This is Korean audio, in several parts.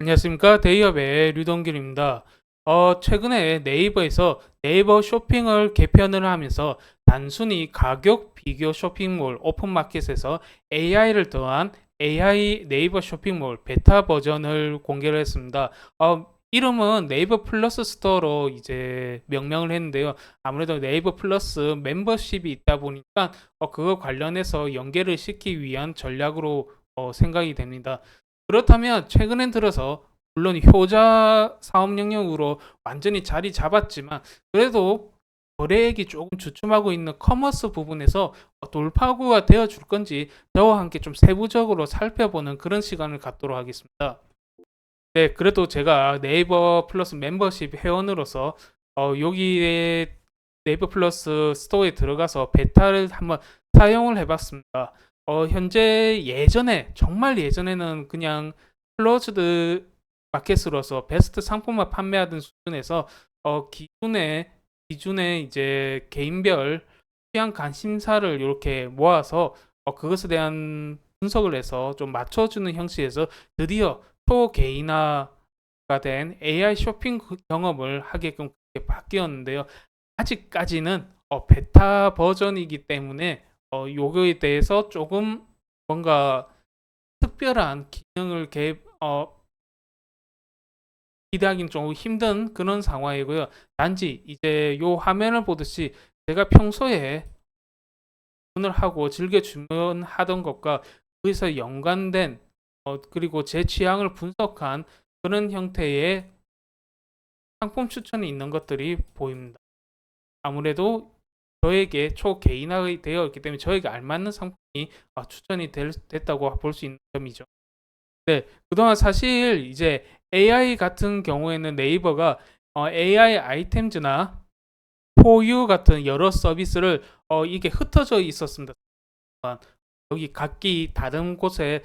안녕하십니까. 데이업의 류동길입니다. 최근에 네이버에서 네이버 쇼핑을 개편을 하면서 단순히 가격 비교 쇼핑몰 오픈마켓에서 AI를 더한 AI 네이버 쇼핑몰 베타 버전을 공개를 했습니다. 이름은 네이버 플러스 스토어로 이제 명명을 했는데요. 아무래도 네이버 플러스 멤버십이 있다 보니까 그거 관련해서 연계를 시키기 위한 전략으로 생각이 됩니다. 그렇다면 최근엔 들어서 물론 효자 사업 영역으로 완전히 자리 잡았지만 그래도 거래액이 조금 주춤하고 있는 커머스 부분에서 돌파구가 되어 줄 건지 저와 함께 좀 세부적으로 살펴보는 그런 시간을 갖도록 하겠습니다. 네, 그래도 제가 네이버 플러스 멤버십 회원으로서 여기에 네이버 플러스 스토어에 들어가서 베타를 한번 사용을 해봤습니다. 현재 예전에 정말 예전에는 그냥 클로즈드 마켓으로서 베스트 상품만 판매하던 수준에서 기준에 이제 개인별 취향 관심사를 이렇게 모아서 그것에 대한 분석을 해서 좀 맞춰주는 형식에서 드디어 초개인화가 된 AI 쇼핑 경험을 하게끔 바뀌었는데요. 아직까지는 베타 버전이기 때문에 요거에 대해서 조금 뭔가 특별한 기능을 기대하기는 조금 힘든 그런 상황이고요. 단지 이제 요 화면을 보듯이 제가 평소에 주문을 하고 즐겨 주문하던 것과 거기서 연관된 그리고 제 취향을 분석한 그런 형태의 상품 추천이 있는 것들이 보입니다. 아무래도 저에게 초개인화가 되어 있기 때문에 저에게 알맞는 상품이 추천이 됐다고 볼 수 있는 점이죠. 네, 그동안 사실 이제 AI 같은 경우에는 네이버가 AI 아이템즈나 포유 같은 여러 서비스를 이게 흩어져 있었습니다. 여기 각기 다른 곳에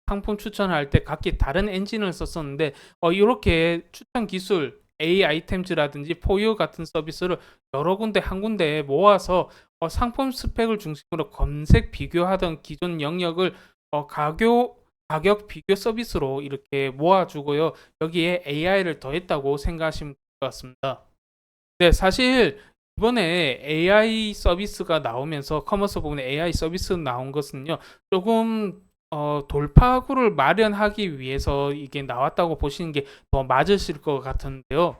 상품 추천할 때 각기 다른 엔진을 썼었는데 이렇게 추천 기술 A 아이템즈라든지 포유 같은 서비스를 여러 군데 한 군데에 모아서 상품 스펙을 중심으로 검색 비교하던 기존 영역을 가격 비교 서비스로 이렇게 모아주고요. 여기에 AI를 더했다고 생각하시면 될 것 같습니다. 네, 사실 이번에 AI 서비스가 나오면서 커머스 부분에 AI 서비스 나온 것은요. 조금 돌파구를 마련하기 위해서 이게 나왔다고 보시는 게 더 맞으실 것 같은데요.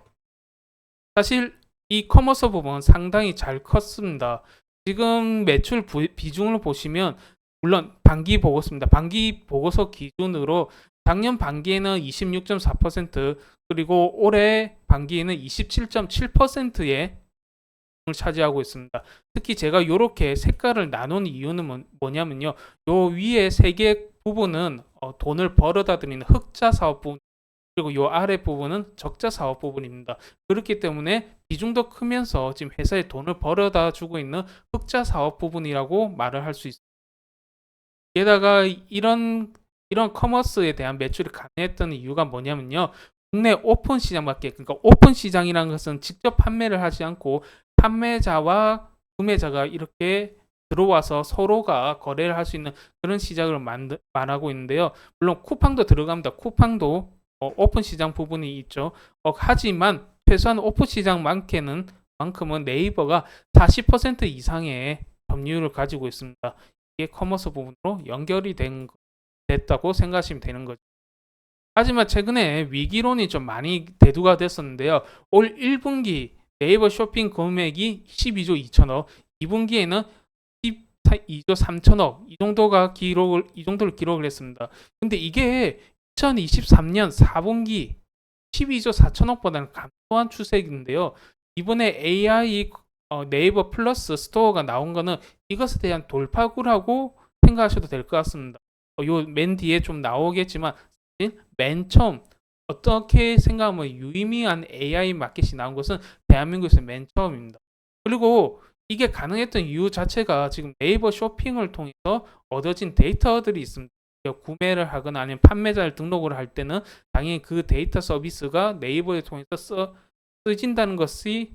사실 이 커머스 부분 상당히 잘 컸습니다. 지금 매출 비중을 보시면 물론 반기 보고서입니다. 반기 보고서 기준으로 작년 반기에는 26.4% 그리고 올해 반기에는 27.7%의 차지하고 있습니다. 특히 제가 이렇게 색깔을 나눈 이유는 뭐냐면요. 요 위에 세 개 부분은 돈을 벌어다 드리는 흑자 사업 부분 그리고 요 아래 부분은 적자 사업 부분입니다. 그렇기 때문에 비중도 크면서 지금 회사에 돈을 벌어다 주고 있는 흑자 사업 부분이라고 말을 할 수 있습니다. 게다가 이런 커머스에 대한 매출이 가능했던 이유가 뭐냐면요. 국내 오픈 시장 밖에 그러니까 오픈 시장이라는 것은 직접 판매를 하지 않고 판매자와 구매자가 이렇게 들어와서 서로가 거래를 할 수 있는 그런 시장을 말하고 있는데요. 물론 쿠팡도 들어갑니다. 쿠팡도 오픈 시장 부분이 있죠. 하지만 최소한 오픈 시장만큼은 네이버가 40% 이상의 점유율을 가지고 있습니다. 이게 커머스 부분으로 연결이 됐다고 생각하시면 되는 거죠. 하지만 최근에 위기론이 좀 많이 대두가 됐었는데요. 올 1분기 네이버 쇼핑 금액이 12조 2천억, 2분기에는 12조 3천억 이 정도를 기록을 했습니다. 근데 이게 2023년 4분기 12조 4천억보다는 감소한 추세인데요. 이번에 AI 네이버 플러스 스토어가 나온 거는 이것에 대한 돌파구라고 생각하셔도 될 것 같습니다. 요 맨 뒤에 좀 나오겠지만 맨 처음 어떻게 생각하면 유의미한 AI 마켓이 나온 것은 대한민국에서 맨 처음입니다. 그리고 이게 가능했던 이유 자체가 지금 네이버 쇼핑을 통해서 얻어진 데이터들이 있습니다. 구매를 하거나 아니면 판매자를 등록을 할 때는 당연히 그 데이터 서비스가 네이버에 통해서 쓰진다는 것에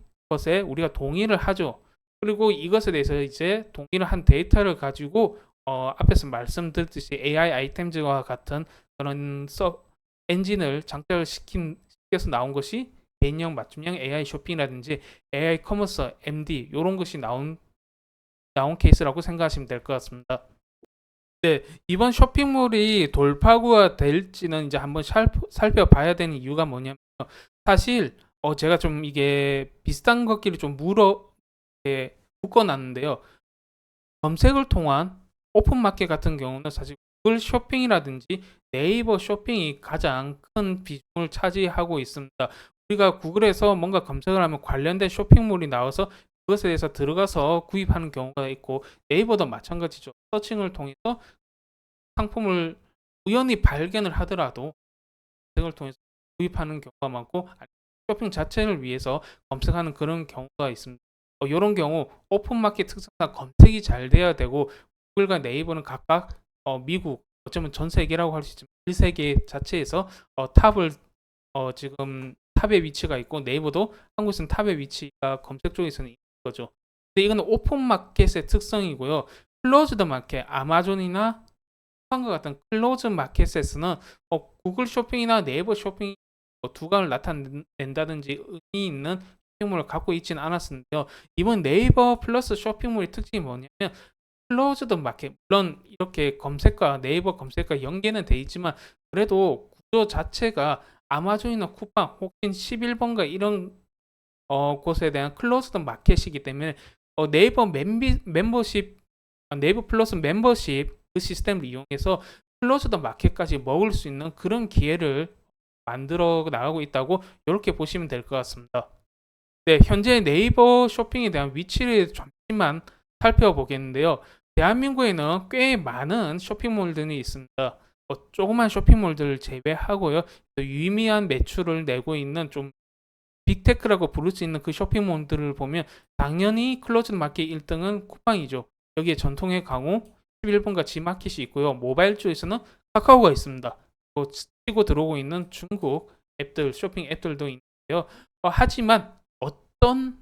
우리가 동의를 하죠. 그리고 이것에 대해서 이제 동의를 한 데이터를 가지고 앞에서 말씀드렸듯이 AI 아이템즈와 같은 그런 엔진을 장착을 시켜서 나온 것이 개인형 맞춤형 AI 쇼핑이라든지 AI 커머스 MD 이런 것이 나온 케이스라고 생각하시면 될 것 같습니다. 네, 이번 쇼핑몰이 돌파구가 될지는 이제 한번 살펴봐야 되는 이유가 뭐냐면 사실 제가 좀 이게 비슷한 것끼리 좀 묶어놨는데요. 검색을 통한 오픈마켓 같은 경우는 사실 구글 쇼핑이라든지 네이버 쇼핑이 가장 큰 비중을 차지하고 있습니다. 우리가 구글에서 뭔가 검색을 하면 관련된 쇼핑몰이 나와서 그것에 대해서 들어가서 구입하는 경우가 있고 네이버도 마찬가지죠. 서칭을 통해서 상품을 우연히 발견을 하더라도 검색을 통해서 구입하는 경우가 많고 쇼핑 자체를 위해서 검색하는 그런 경우가 있습니다. 이런 경우 오픈마켓 특성상 검색이 잘 돼야 되고 구글과 네이버는 각각 미국 어쩌면 전 세계라고 할 수 있지만 1세계 자체에서 탑을 지금 탑의 위치가 있고 네이버도 한국에서는 탑의 위치가 검색 쪽에서는 있는 거죠. 근데 이거는 오픈마켓의 특성이고요. 클로즈드 마켓, 아마존이나 쿠팡과 같은 클로즈 마켓에서는 구글 쇼핑이나 네이버 쇼핑 두각을 나타낸다든지 의미 있는 쇼핑몰을 갖고 있지는 않았는데요. 이번 네이버 플러스 쇼핑몰의 특징이 뭐냐면 클로즈드 마켓, 물론 이렇게 검색과 네이버 검색과 연계는 돼 있지만 그래도 구조 자체가 아마존이나 쿠팡 혹은 11번가 이런 곳에 대한 클로즈드 마켓이기 때문에 네이버 멤버십, 네이버 플러스 멤버십 그 시스템을 이용해서 클로즈드 마켓까지 먹을 수 있는 그런 기회를 만들어 나가고 있다고 이렇게 보시면 될 것 같습니다. 네, 현재 네이버 쇼핑에 대한 위치를 잠시만 살펴보겠는데요. 대한민국에는 꽤 많은 쇼핑몰들이 있습니다. 조그만 쇼핑몰들을 제외하고요. 유의미한 매출을 내고 있는 좀 빅테크라고 부를 수 있는 그 쇼핑몰들을 보면 당연히 클로즈 마켓 1등은 쿠팡이죠. 여기에 전통의 강호, 11번가 G마켓이 있고요. 모바일 쪽에서는 카카오가 있습니다. 치고 들어오고 있는 중국 앱들, 쇼핑 앱들도 있는데요. 하지만 어떤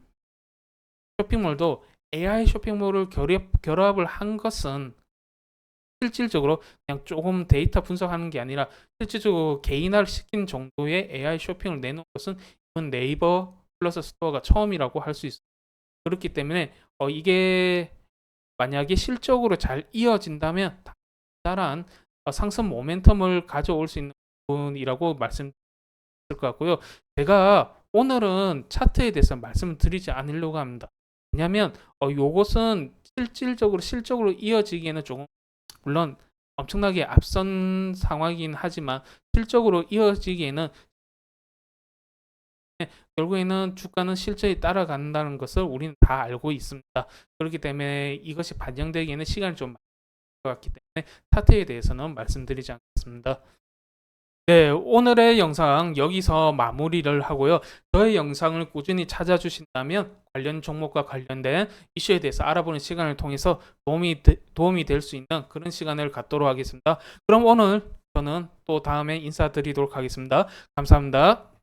쇼핑몰도 AI 쇼핑몰을 결합을 한 것은 실질적으로 그냥 조금 데이터 분석하는 게 아니라 실질적으로 개인화를 시킨 정도의 AI 쇼핑을 내놓은 것은 이번 네이버 플러스 스토어가 처음이라고 할 수 있습니다. 그렇기 때문에 이게 만약에 실적으로 잘 이어진다면 달달한 상승 모멘텀을 가져올 수 있는 부분이라고 말씀드릴 것 같고요. 제가 오늘은 차트에 대해서 말씀을 드리지 않으려고 합니다. 왜냐하면 요것은 실적으로 이어지기에는 조금 물론 엄청나게 앞선 상황이긴 하지만 실적으로 이어지기에는 결국에는 주가는 실적이 따라간다는 것을 우리는 다 알고 있습니다. 그렇기 때문에 이것이 반영되기에는 시간이 좀 많을 것 같기 때문에 차트에 대해서는 말씀드리지 않겠습니다. 네, 오늘의 영상 여기서 마무리를 하고요. 저의 영상을 꾸준히 찾아주신다면 관련 종목과 관련된 이슈에 대해서 알아보는 시간을 통해서 도움이 될 수 있는 그런 시간을 갖도록 하겠습니다. 그럼 오늘 저는 또 다음에 인사드리도록 하겠습니다. 감사합니다.